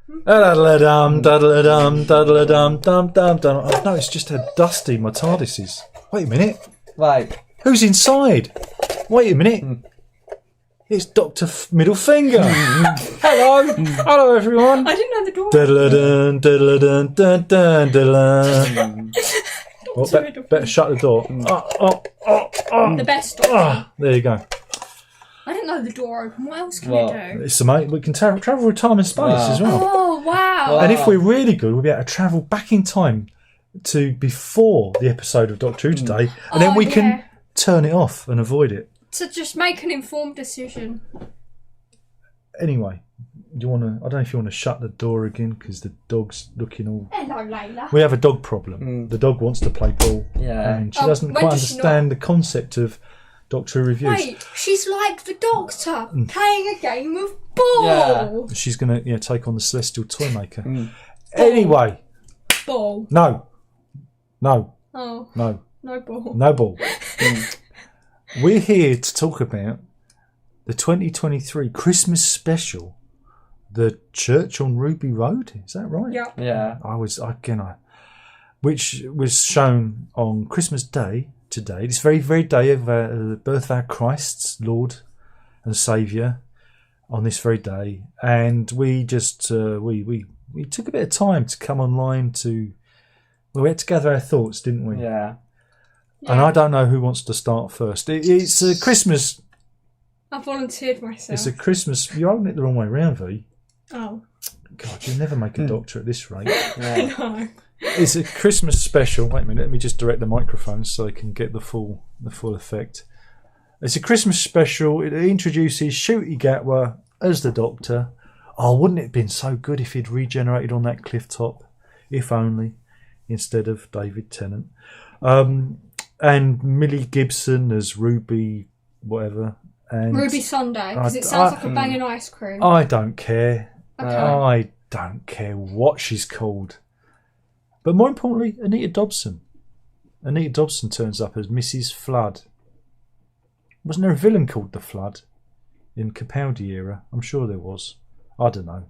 Daddle-a-dum, daddle-a-dum, daddle-a-dum, dum-dum-dum. I've noticed just how dusty my TARDIS is. Wait a minute. Right. Who's inside? Wait a minute. It's Dr. Middle Finger. Hello. Hello, everyone. I didn't know the door. Daddle-a-dun, daddle-a-dun, dun-dun, daddle-a. Well, better shut the door. The best door. There you go. I didn't know the door open. What else can you do? It's amazing. We can travel through time and space as well. Oh, wow. And if we're really good, we'll be able to travel back in time to before the episode of Doctor Who today, and then we can turn it off and avoid it. To just make an informed decision. Anyway, do you want to? I don't know if you want to shut the door again because the dog's looking all. Hello, Layla. We have a dog problem. The dog wants to play ball, and she doesn't quite understand the concept of Doctor Who reviews. Wait, she's like the Doctor playing a game of ball. Yeah. She's going to take on the Celestial Toy Maker. Anyway. Ball. No. Oh. No. No ball. No ball. We're here to talk about the 2023 Christmas special, The Church on Ruby Road. Is that right? Yeah. Which was shown on Christmas Day today, this very, very day of the birth of our Christ, Lord and Saviour, on this very day. And we just, we took a bit of time to come online we had to gather our thoughts, didn't we? Yeah. And I don't know who wants to start first. It's a Christmas... I volunteered myself. It's a Christmas... You're holding it the wrong way round, V. Oh. God, you'll never make a doctor at this rate. I know. It's a Christmas special. Wait a minute, let me just direct the microphone so they can get the full effect. It's a Christmas special. It introduces Ncuti Gatwa as the Doctor. Oh, wouldn't it have been so good if he'd regenerated on that cliff top? If only, instead of David Tennant. And Millie Gibson as Ruby, whatever. And Ruby Sunday, because it sounds like a banging ice cream. I don't care. Okay. I don't care what she's called. But more importantly, Anita Dobson. Anita Dobson turns up as Mrs. Flood. Wasn't there a villain called the Flood in Capaldi era? I'm sure there was. I don't know.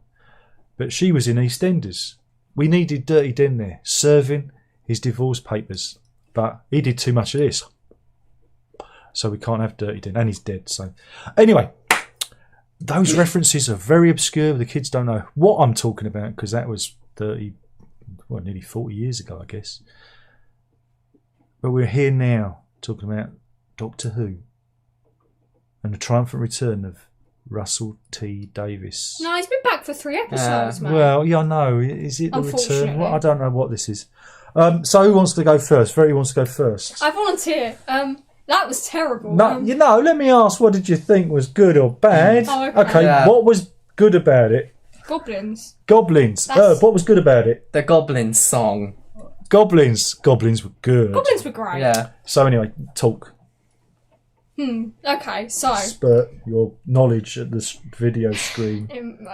But she was in EastEnders. We needed Dirty Den there, serving his divorce papers. But he did too much of this. So we can't have Dirty Den. And he's dead. So anyway, those references are very obscure. The kids don't know what I'm talking about because that was nearly 40 years ago, I guess. But we're here now talking about Doctor Who and the triumphant return of Russell T Davies. No, he's been back for 3 episodes, mate. Well, yeah, I know. Is it the return? Unfortunately. Well, I don't know what this is. So who wants to go first? Verity wants to go first. I volunteer. That was terrible. No, let me ask, what did you think was good or bad? Oh, okay. Yeah. What was good about it? Goblins. Goblins. What was good about it? The Goblins song. Goblins were good. Goblins were great. Yeah. So anyway, talk. Okay, so... Spurt your knowledge at this video screen.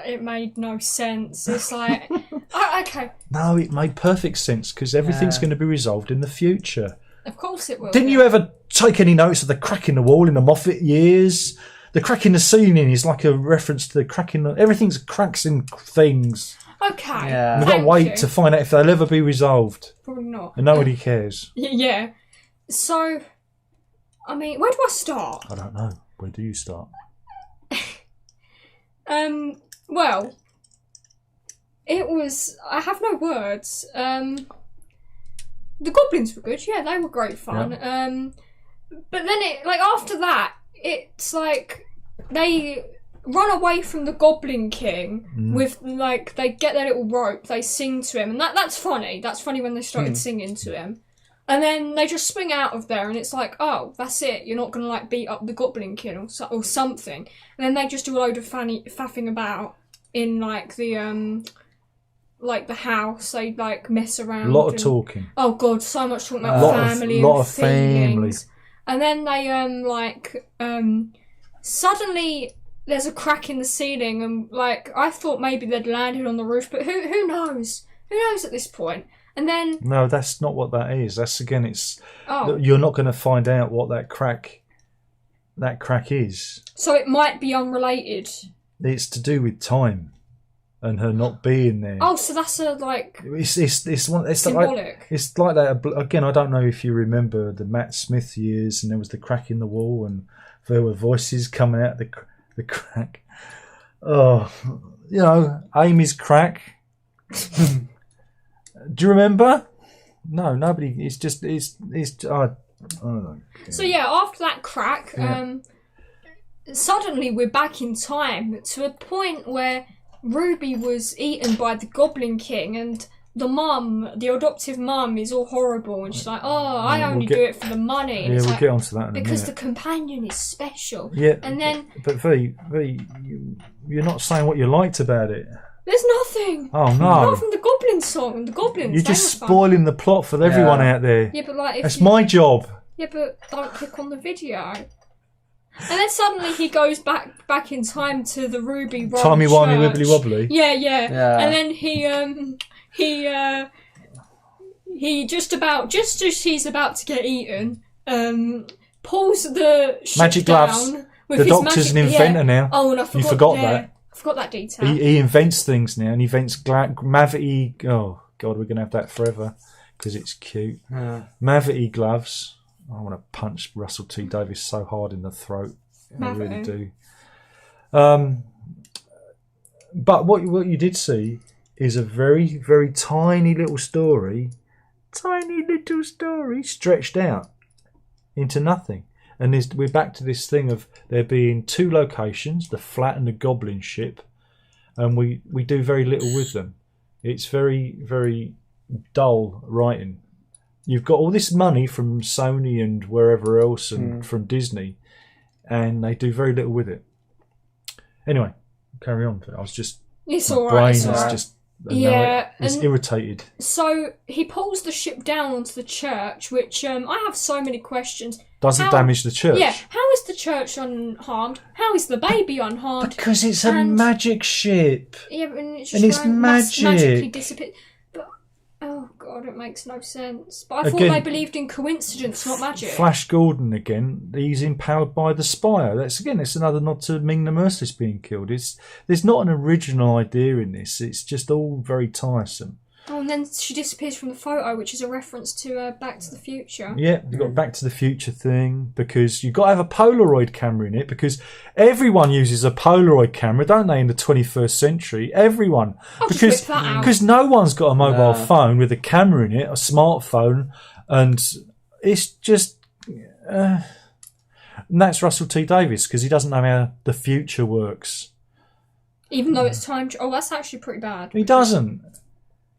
It made no sense. It's like... okay. No, it made perfect sense because everything's going to be resolved in the future. Of course it will. Didn't you ever take any notice of the crack in the wall in the Moffat years? The crack in the ceiling is like a reference to the crack in the... Everything's cracks in things. Okay. Yeah. We've got to wait to find out if they'll ever be resolved. Probably not. And nobody cares. Yeah. So... I mean, where do I start? I don't know. Where do you start? Well, it was... I have no words. The Goblins were good. Yeah, they were great fun. Yeah. But then after that, it's like they run away from the Goblin King with, they get their little rope, they sing to him, and that's funny. That's funny when they started singing to him. And then they just swing out of there, and it's like, oh, that's it. You're not going to, beat up the Goblin King or something. And then they just do a load of faffing about in, the house. They, mess around. A lot of talking. Oh, God, so much talking about family and feelings. And then they, suddenly there's a crack in the ceiling, and, I thought maybe they'd landed on the roof, but who knows? Who knows at this point? And then... No, that's not what that is. That's, again, it's... Oh. You're not going to find out what that crack is. So it might be unrelated. It's to do with time. and her not being there. Oh, so that's a like It's one. It's symbolic. like it's like that again. I don't know if you remember the Matt Smith years, and there was the crack in the wall, and there were voices coming out the crack. Oh, Amy's crack. Do you remember? No, nobody. It's just it's. I don't know. So yeah, after that crack, suddenly we're back in time to a point where Ruby was eaten by the Goblin King, and the adoptive mum, is all horrible, and she's like, "Oh, I only do it for the money." And Yeah, it's we'll like, get onto that in a minute. because the companion is special. Yeah, and then but V, you're not saying what you liked about it. there's nothing. Oh no! Apart from the Goblin song and the Goblins. You're they just were fun. spoiling the plot for everyone Yeah. out there. Yeah, but like if That's you, my job. Yeah, but don't click on the video. And then suddenly he goes back in time to the Ruby Road Timey wimey church. wibbly wobbly. Yeah. And then he just as he's about to get eaten, pulls the ship Magic down gloves. with The his doctor's magic, an inventor now. Oh, and I forgot, You forgot that. I forgot that detail. He invents things now, and he invents Mavity. Oh God, we're gonna have that forever because it's cute. Mavity gloves. I want to punch Russell T Davies so hard in the throat. I really do. But what you did see is a very, very tiny little story stretched out into nothing. And we're back to this thing of there being two locations, the flat and the goblin ship, and we do very little with them. It's very, very dull writing. You've got all this money from Sony and wherever else and from Disney, and they do very little with it. Anyway, carry on. I was just... It's my alright. brain It's is alright. just... Yeah, it's and- irritated. So he pulls the ship down onto the church, which I have so many questions. Doesn't How- damage the church. Yeah, how is the church unharmed? How is the baby unharmed? Because it's a And- magic ship. Yeah, and it's And just it's magically magic. disappear. But oh god, it makes no sense. But I thought Again, they believed in coincidence, not magic. Flash Gordon again. He's empowered by the Spire. It's another nod to Ming the Merciless being killed. There's not an original idea in this. It's just all very tiresome. Oh, and then she disappears from the photo, which is a reference to Back to the Future. Yeah, you've got Back to the Future thing because you've got to have a Polaroid camera in it because everyone uses a Polaroid camera, don't they, in the 21st century? Everyone. I'll just because whip that out. because no one's got a mobile No. phone with a camera in it, a smartphone, and it's just... and that's Russell T Davies because he doesn't know how the future works. Even though it's time. Oh, that's actually pretty bad. He doesn't.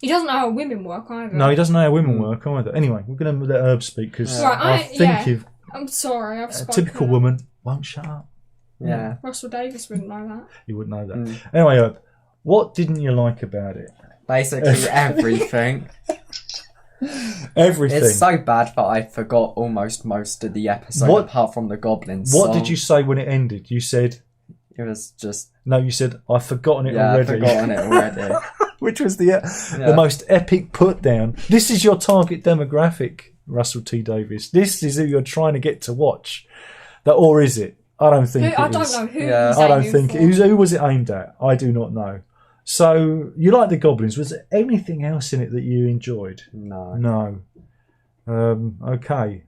He doesn't know how women work either. No, he doesn't know how women work either. Anyway, we're going to let Herb speak because Right, I think if I'm sorry, I've a spoken. typical woman won't shut up. Yeah. Russell Davies wouldn't know that. You wouldn't know that. Anyway, Herb, what didn't you like about it? Basically everything. Everything. It's so bad that I forgot almost most of the episode What- apart from the Goblin What song. did you say when it ended? You said, It was just... no, you said, I've forgotten it Yeah, I've already. forgotten it already. Which was the most epic put down. This is your target demographic, Russell T Davies. This is who you're trying to get to watch. Or is it? I don't think I it don't is. know who. Yeah. he's I don't aiming think for. who was it aimed at? I do not know. So you like the Goblins? Was there anything else in it that you enjoyed? No. No. Okay.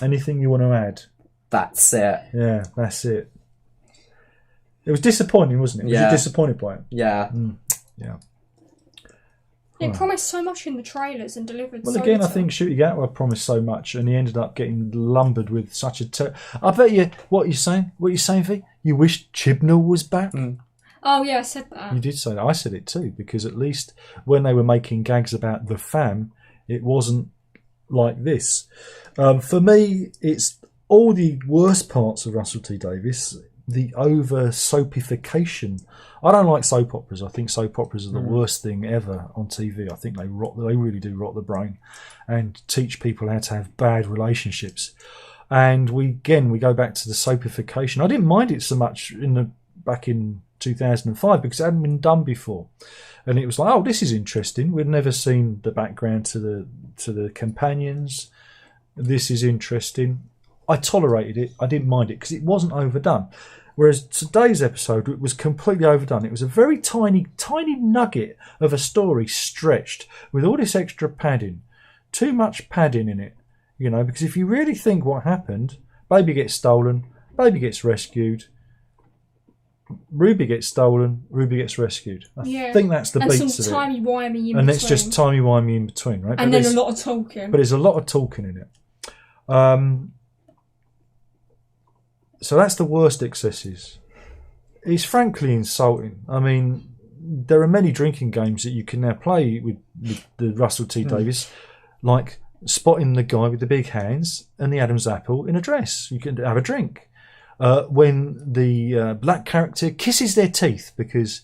Anything you want to add? That's it. Yeah, that's it. It was disappointing, wasn't it? Was Yeah. you disappointed by it? Yeah. Yeah. It promised so much in the trailers and delivered. Well, so again, I little. think Shooty Gatwa promised so much, and he ended up getting lumbered with such a. I bet you. What are you saying? What are you saying, V? You wish Chibnall was back? Oh yeah, I said that. You did say that. I said it too, because at least when they were making gags about the fam, it wasn't like this. For me, it's all the worst parts of Russell T Davies, the over soapification. I don't like soap operas. I think soap operas are the worst thing ever on TV. I think they really do rot the brain and teach people how to have bad relationships. And we go back to the soapification. I didn't mind it so much back in 2005 because it hadn't been done before, and it was like, oh, this is interesting. We'd never seen the background to the companions. This is interesting. I tolerated it. I didn't mind it because it wasn't overdone. Whereas today's episode, it was completely overdone. It was a very tiny, tiny nugget of a story stretched with all this extra padding. Too much padding in it, you know, because if you really think what happened, baby gets stolen, baby gets rescued, Ruby gets stolen, Ruby gets rescued. I think that's the beats of it. And some timey-wimey in between. And it's just timey-wimey in between, right? And then a lot of talking. But there's a lot of talking in it. So that's the worst excesses. It's frankly insulting. I mean, there are many drinking games that you can now play with the Russell T Davies, like spotting the guy with the big hands and the Adam's apple in a dress. You can have a drink. When the black character kisses their teeth, because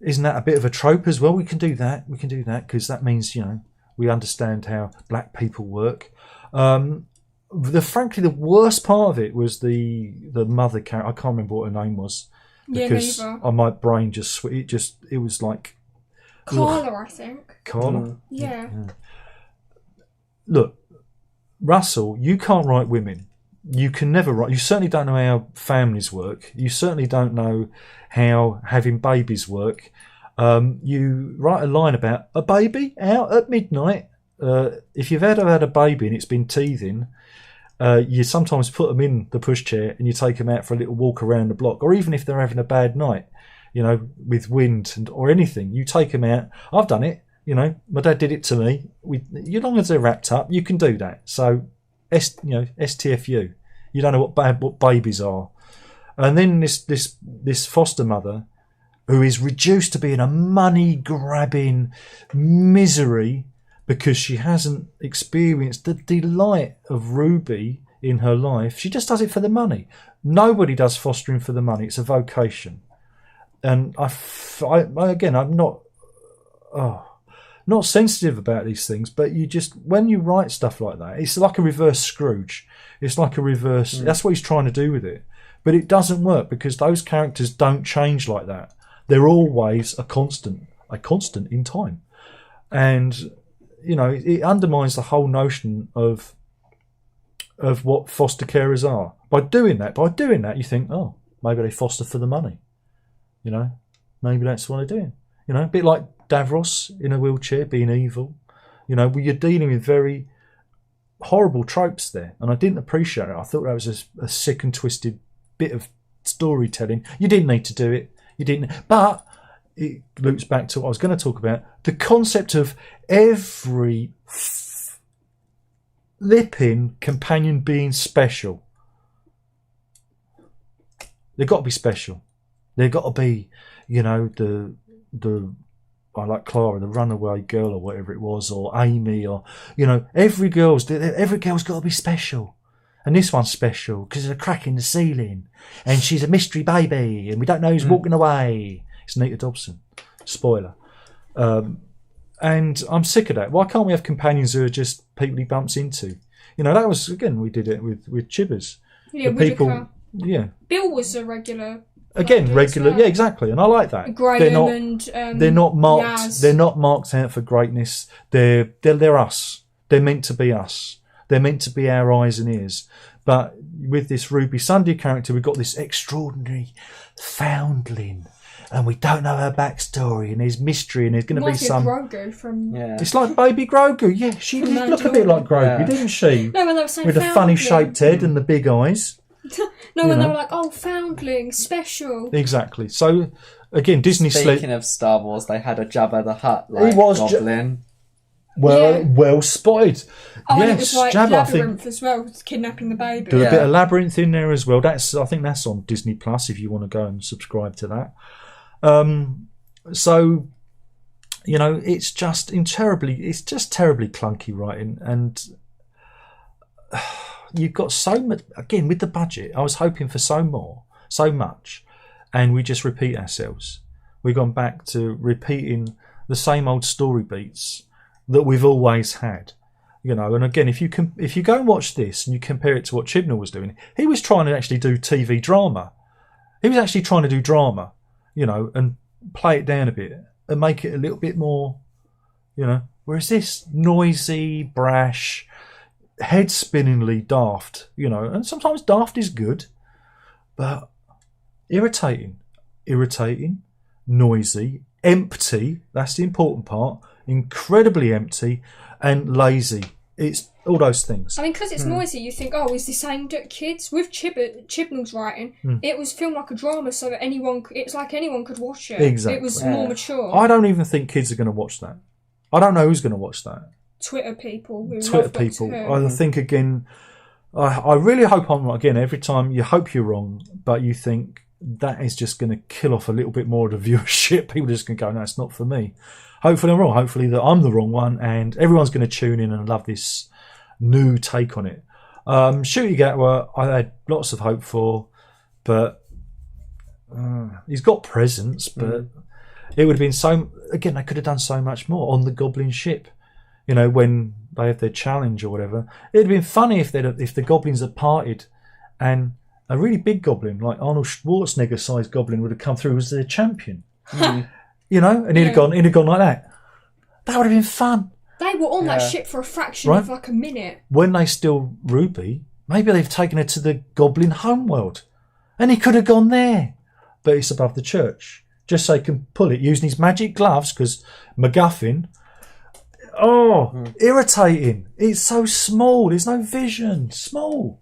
isn't that a bit of a trope as well? We can do that. We can do that because that means, you know, we understand how black people work. Frankly, the worst part of it was the mother character. I can't remember what her name was because on my brain it was like Carla, I think. Carla. Yeah. Look, Russell, you can't write women. You can never write. You certainly don't know how families work. You certainly don't know how having babies work. You write a line about a baby out at midnight. If you've ever had a baby and it's been teething, you sometimes put them in the pushchair and you take them out for a little walk around the block. Or even if they're having a bad night, you know, with wind or anything, you take them out. I've done it. You know, my dad did it to me. As long as they're wrapped up, you can do that. So, STFU. You don't know what babies are. And then this foster mother, who is reduced to being a money-grabbing misery because she hasn't experienced the delight of Ruby in her life. She just does it for the money. Nobody does fostering for the money. It's a vocation. And I'm not sensitive about these things, but when you write stuff like that, it's like a reverse Scrooge. It's like a reverse. That's what he's trying to do with it, but it doesn't work because those characters don't change like that. They're always a constant in time, and you know it undermines the whole notion of what foster carers are. By doing that, you think, oh, maybe they foster for the money. You know, maybe that's what they're doing. You know, a bit like Davros in a wheelchair being evil. You know, you're dealing with very horrible tropes there, and I didn't appreciate it. I thought that was a sick and twisted bit of storytelling. You didn't need to do it. You didn't. But it loops back to what I was going to talk about, the concept of every flipping companion being special. They've got to be special. They've got to be, you know, the I like Clara, the runaway girl or whatever it was, or Amy, or, you know, every girl's got to be special. And this one's special because there's a crack in the ceiling and she's a mystery baby and we don't know who's walking away. It's Nita Dobson. Spoiler. And I'm sick of that. Why can't we have companions who are just people he bumps into? You know, that was, again, we did it with Chibbers. Yeah, people, yeah. Bill was a regular. Again, regular, well. Yeah, exactly, and I like that. Graham they're not marked. Yaz. They're not marked out for greatness. They're us. They're meant to be us. They're meant to be our eyes and ears. But with this Ruby Sunday character, we've got this extraordinary foundling, and we don't know her backstory, and there's mystery, and there's going to be some. Grogu from. Yeah. It's like Baby Grogu. Yeah, she did look a bit like Grogu, didn't she? No, when they were saying with a funny shaped head and the big eyes. No, when they were like, oh, foundling, special. Exactly. So, again, Disney... Speaking of Star Wars, they had a Jabba the Hutt, like, goblin. Well spotted. Oh, yes, and it was like Jabba, Labyrinth as well, kidnapping the baby. Do a bit of Labyrinth in there as well. I think that's on Disney Plus if you want to go and subscribe to that. So, you know, it's just terribly clunky writing, and... You've got so much, again, with the budget. I was hoping for so much, and we just repeat ourselves. We've gone back to repeating the same old story beats that we've always had, you know. And again, if you go and watch this and you compare it to what Chibnall was doing, he was trying to actually do TV drama. He was actually trying to do drama, you know, and play it down a bit and make it a little bit more, you know. Whereas this noisy, brash, head-spinningly daft, you know, and sometimes daft is good, but irritating, noisy, empty. That's the important part. Incredibly empty and lazy. It's all those things. I mean, because it's noisy, you think, oh, is this aimed at kids? With Chibnall's writing, it was filmed like a drama, so that it's like anyone could watch it. Exactly. It was more mature. I don't even think kids are going to watch that. I don't know who's going to watch that. Twitter people. I think, again, I really hope I'm right. Again, every time you hope you're wrong, but you think that is just going to kill off a little bit more of the viewership. People are just going to go, no, it's not for me. Hopefully I'm wrong. Hopefully that I'm the wrong one and everyone's going to tune in and love this new take on it. Shooty Gatwa, I had lots of hope for, but he's got presence, but it would have been so... Again, they could have done so much more on the Goblin ship. You know, when they have their challenge or whatever. It would have been funny if the goblins had parted and a really big goblin, like Arnold Schwarzenegger-sized goblin, would have come through as their champion. You know, and he'd have gone like that. That would have been fun. They were on that ship for a fraction of like a minute. When they steal Ruby, maybe they've taken her to the Goblin homeworld. And he could have gone there. But it's above the church. Just so he can pull it using his magic gloves, because MacGuffin... irritating. It's so small. There's no vision. Small.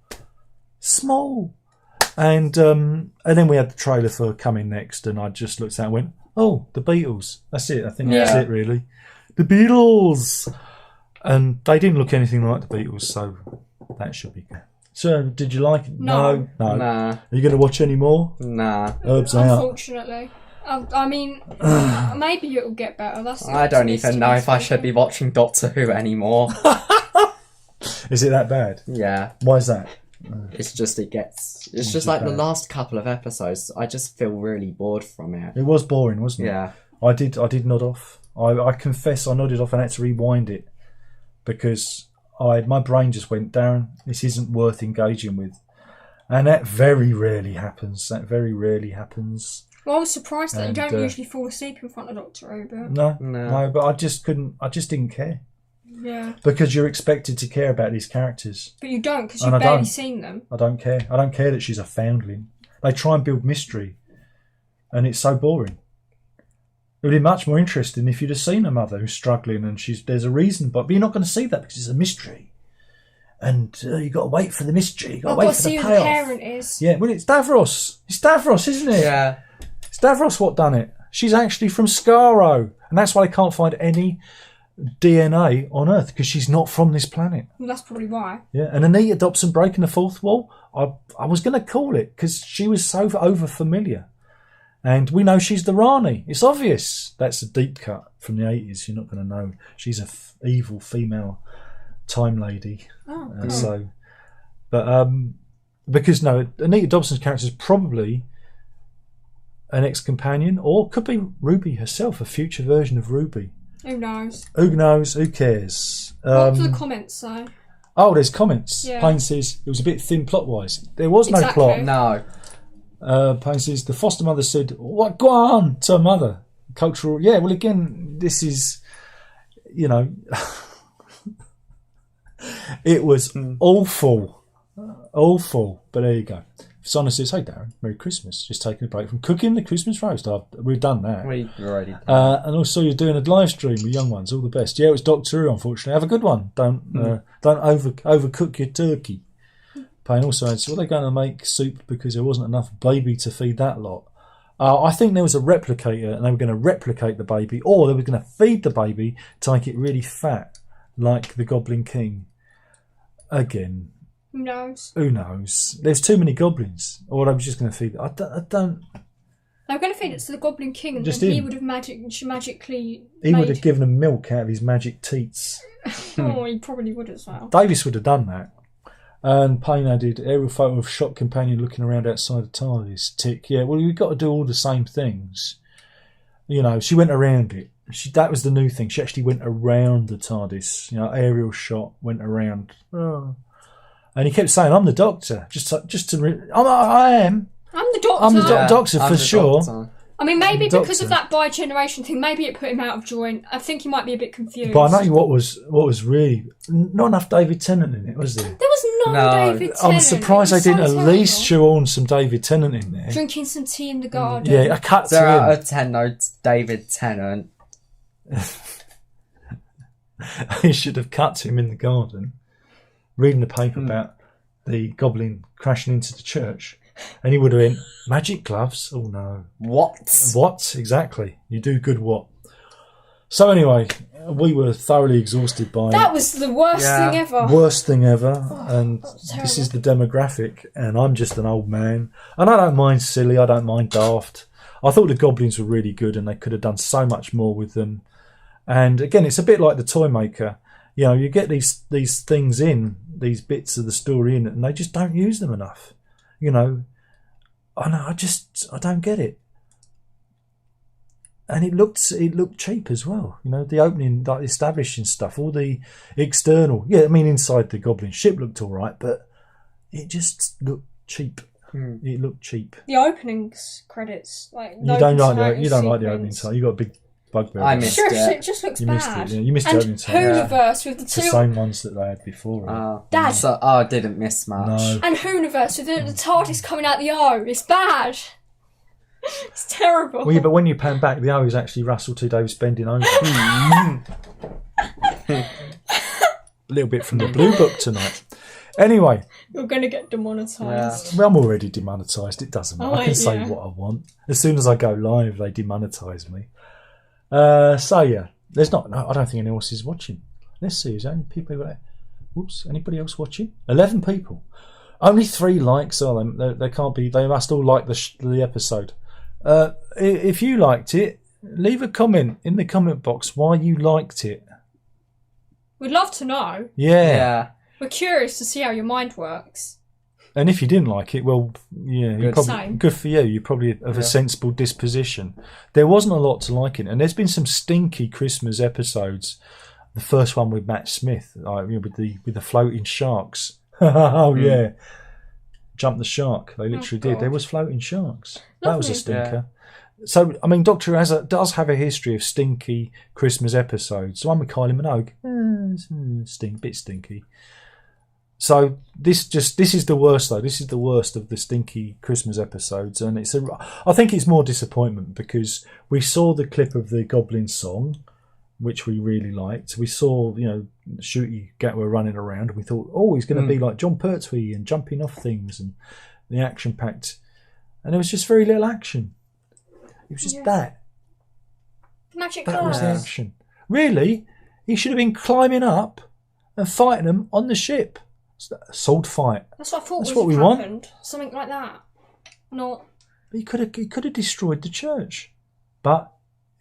And then we had the trailer for Coming Next, and I just looked at it and went, oh, the Beatles. That's it. I think that's it, really. The Beatles. And they didn't look anything like the Beatles, so that should be good. So, did you like it? No. Nah. Are you going to watch any more? Nah. Herbs out. Unfortunately. I mean, maybe it'll get better. I don't even know if I should be watching Doctor Who anymore. Is it that bad? Yeah. Why is that? It's just like the last couple of episodes. I just feel really bored from it. It was boring, wasn't it? Yeah. I did nod off. I confess I nodded off and had to rewind it because my brain just went, Darren, this isn't worth engaging with. And that very rarely happens. Well, I was surprised that you don't usually fall asleep in front of Doctor Who, but... No, but I just didn't care. Yeah. Because you're expected to care about these characters. But you don't, because you've barely seen them. I don't care. I don't care that she's a foundling. They try and build mystery, and it's so boring. It would be much more interesting if you'd have seen a mother who's struggling and there's a reason, but you're not going to see that because it's a mystery. And you've got to wait for the mystery. You've got to wait for the payoff. Who the parent is. Yeah, well, it's Davros. It's Davros, isn't it? Yeah. It's Davros what done it. She's actually from Skaro. And that's why they can't find any DNA on Earth, because she's not from this planet. Well, that's probably why. Yeah, and Anita Dobson breaking the fourth wall, I was going to call it, because she was so over-familiar. And we know she's the Rani. It's obvious. That's a deep cut from the 80s. You're not going to know. She's a evil female time lady. Oh, so, but because Anita Dobson's character is probably an ex-companion, or could be Ruby herself, a future version of Ruby. Who knows? Who cares? What do the comments say? Oh, there's comments. Yeah. Payne says it was a bit thin plot-wise. There was no plot. No. Payne says the foster mother said, "What go on?" to her mother. Cultural, yeah. Well, again, this is, it was awful. But there you go. Sonna says, "Hey Darren, Merry Christmas. Just taking a break from cooking the Christmas roast. We've done that. We've already done and also you're doing a live stream with young ones. All the best. Yeah, it was Doctor Who. Unfortunately, have a good one. Don't overcook your turkey." Payne also adds, "Were they going to make soup because there wasn't enough baby to feed that lot?" I think there was a replicator, and they were going to replicate the baby, or they were going to feed the baby to make it really fat, like the Goblin King. Again. Who knows? There's too many goblins. Or I was just going to feed it. I don't... They were going to feed it to the Goblin King, and just then he would have magically... He would have given him milk out of his magic teats. Oh, he probably would as well. Davis would have done that. And Payne added, aerial photo of shop companion looking around outside the TARDIS. Tick. Yeah, well, we've got to do all the same things. She went around it. That was the new thing. She actually went around the TARDIS. Aerial shot, went around. Oh. And he kept saying, "I'm the Doctor." I am. I'm the Doctor. I'm the Doctor for the sure. Doctor. I mean, maybe Doctor. because of that bi-generation thing, maybe it put him out of joint. I think he might be a bit confused. But I know what was really not enough David Tennant in it, was there? There was no David Tennant. I'm surprised they didn't at least shoehorn some David Tennant in there. Drinking some tea in the garden. Yeah, a cut to 0 out him. of 10, no David Tennant. He should have cut to him in the garden, reading the paper about the goblin crashing into the church. And he would have went, magic gloves? Oh no. What? What? Exactly. You do good what? So anyway, we were thoroughly exhausted by That was the worst thing ever. worst thing ever. And was this is the demographic. And I'm just an old man. And I don't mind silly. I don't mind daft. I thought the goblins were really good and they could have done so much more with them. And again, it's a bit like the Toy Maker. You know, you get these things in, these bits of the story in, and they just don't use them enough. You know, I don't get it. And it looked cheap as well. You know, the opening, like establishing stuff, all the external. Yeah, I mean, inside the Goblin ship looked all right, but it just looked cheap. It looked cheap. The openings credits, like You don't like the opening title. You got a big bugbear. I missed Sure, it. it just looks You missed bad. it. Yeah, you missed the And opening title. Hooniverse with the It's the two. same ones that they had before. Dad. So, I didn't miss much. No. And Hooniverse with the TARDIS coming out the O. It's bad. It's terrible. Well, yeah, but when you pan back, the O is actually Russell T Davies bending over. A little bit from the Blue Book tonight. Anyway, You're going to get demonetised. well, I'm already demonetised. It doesn't matter. I can say yeah. what I want. As soon as I go live, they demonetise me. So yeah, there's not. No, I don't think anyone else is watching. Let's see. Is there any people? Whoops. Anybody else watching? 11 people. Only 3 likes. Are they? They can't be. They must all like the episode. If you liked it, leave a comment in the comment box why you liked it. We'd love to know. Yeah. We're curious to see how your mind works. And if you didn't like it, well, yeah, Same. good for you. You're probably of a sensible disposition. There wasn't a lot to like it, and there's been some stinky Christmas episodes. The first one with Matt Smith, like, you know, with the floating sharks. Oh yeah, Jump the Shark. They literally did. God. There was floating sharks. That was a Lovely. stinker. So I mean, Doctor Who does have a history of stinky Christmas episodes. The one with Kylie Minogue, bit stinky. So this is the worst though. This is the worst of the stinky Christmas episodes, and I think it's more disappointment because we saw the clip of the Goblin song, which we really liked. We saw, you know, Shooty Gatwa running around. We thought, oh, he's going to be like John Pertwee and jumping off things and the action packed, and there was just very little action. It was just that. Magic That was the gloves. action. Really, he should have been climbing up and fighting them on the ship. Sword fight. That's what I thought That's was what we want. happened. Something like that. Not. But he could have destroyed the church. But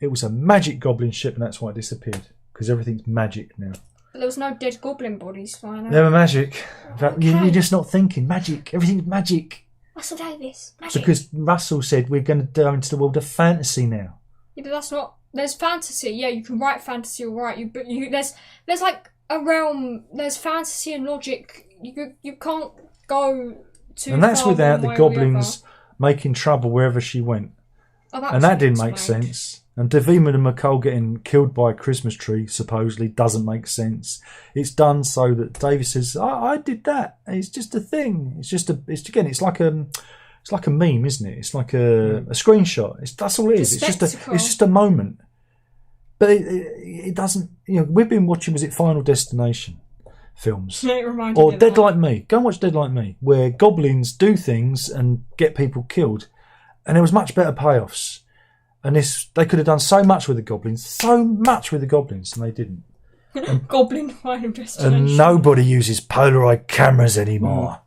it was a magic goblin ship, and that's why it disappeared. Because everything's magic now. But there was no dead goblin bodies flying out. They were magic. Okay. You're just not thinking magic. Everything's magic. Russell Davies. Magic. Because Russell said we're going to go into the world of fantasy now. Yeah, but that's not. There's fantasy. Yeah, you can write fantasy, all right. But there's like a realm. There's fantasy and logic. You can't go too. And that's far without one the way or goblins making trouble wherever she went. the other. Oh, And that didn't make explained. sense. And Davina and McCall getting killed by a Christmas tree supposedly doesn't make sense. It's done so that David says, I did that. It's just a thing. It's like a meme, isn't it? It's like a screenshot. That's all it is. It's just a moment. But it doesn't, you know, we've been watching, was it Final Destination films? It reminded Or me of Dead that. Like Me. Go and watch Dead Like Me, where goblins do things and get people killed. And there was much better payoffs. And they could have done so much with the goblins, and they didn't. Goblin Final Destination. And nobody uses Polaroid cameras anymore.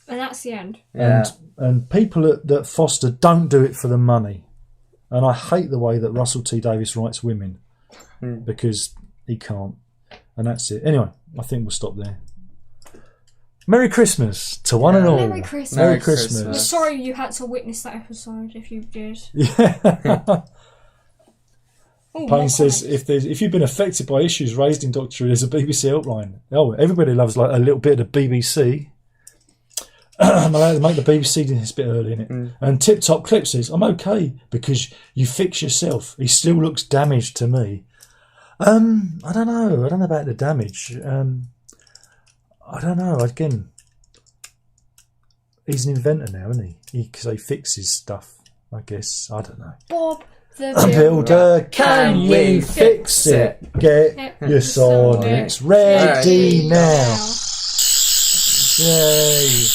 And that's the end. Yeah. And people that foster don't do it for the money. And I hate the way that Russell T Davies writes women because he can't. And that's it. Anyway, I think we'll stop there. Merry Christmas to one and all. Merry Christmas. Merry Merry Christmas. We're sorry you had to witness that episode if you did. Yeah. Oh, Payne more says, comments. if you've been affected by issues raised in Doctor Who, there's a BBC helpline. Oh, everybody loves like a little bit of the BBC. I'm allowed to make the BBC this bit early, innit? And Tip Top Clip says, I'm okay because you fix yourself. He still looks damaged to me. I don't know. I don't know about the damage. I don't know. Again, he's an inventor now, isn't he? Because he fixes stuff, I guess. I don't know. Bob the Builder, can you fix it? Get your Sonics ready now. Yay.